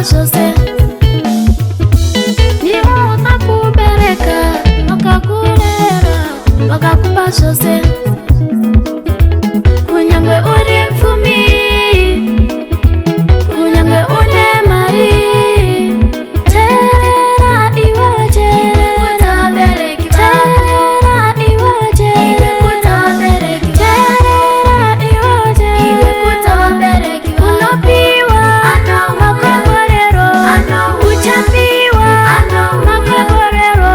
zose. Nibo wakakubereka, wakakurera, wakakupa zose. Kunyangwe uri mfumi, kunyangwe une mari, terera iwaje, terera iwaje, terera iwaje, unopiwa makaborero, uchapiwa makaborero.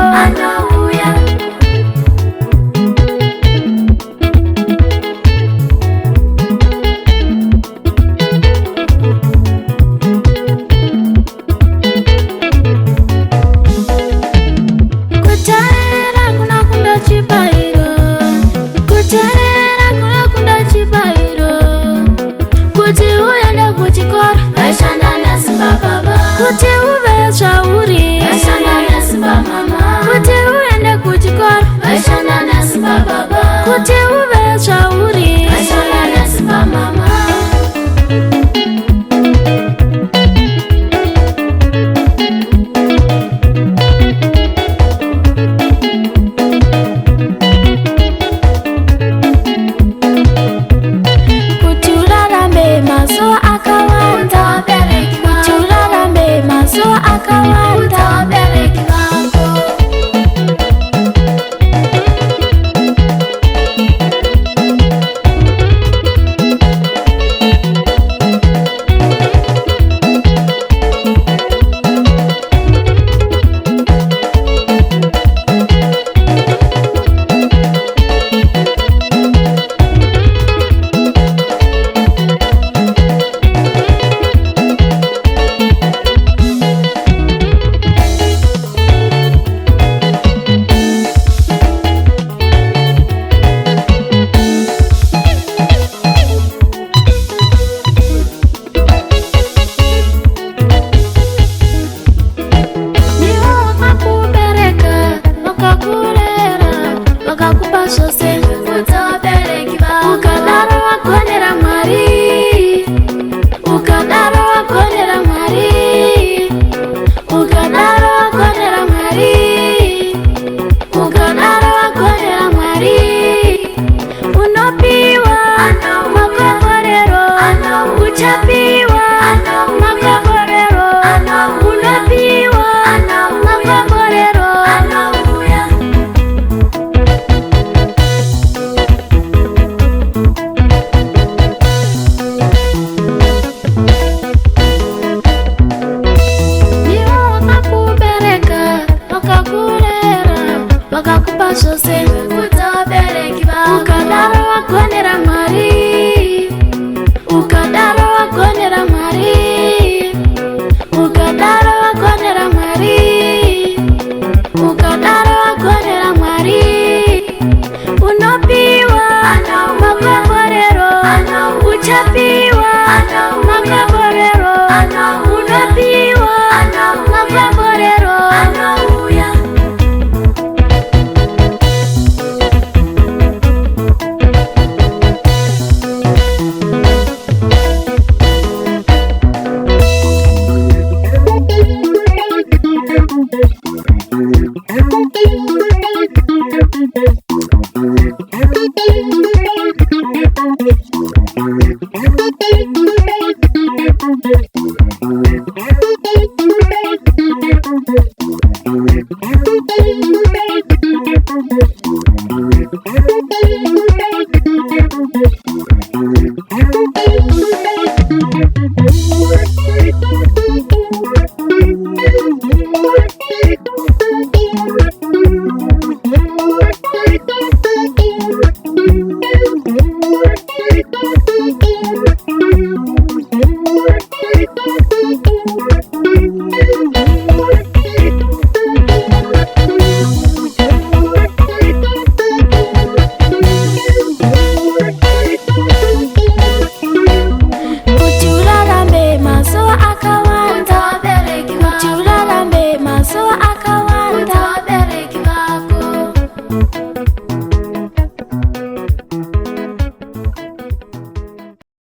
Kuterera kuna kunda chibairo, kuterera kuna kunda chibairo. Kuti uende kuchikora, aishanda nesimba baba. Kuti uve shauri, aishanda nesimba mama. Kuti uende kuchikora, aishanda nesimba baba. Kuti uve shauri, aishanda nesimba mama. Kutulalambe maso akawanda, kutulalambe maso akawanda. Nibo wakakubereka, wakakurera, wakakupa zose. Ukadaro wakonera Mwari, ukadaro wakonera Mwari, ukadaro wakonera Mwari, ukadaro wakonera Mwari. Unopiwa makaborero, uchapiwa makaborero. Unopiwa makaborero. Nibo wakakubereka, wakakurera, wakakupa zose. Ukadaro wakonera Mwari, ukadaro wakonera Mwari, ukadaro wakonera Mwari, ukadaro wakonera Mwari. Unopiwa makaborero, uchapiwa makaborero. Unopiwa makaborero. Thank you.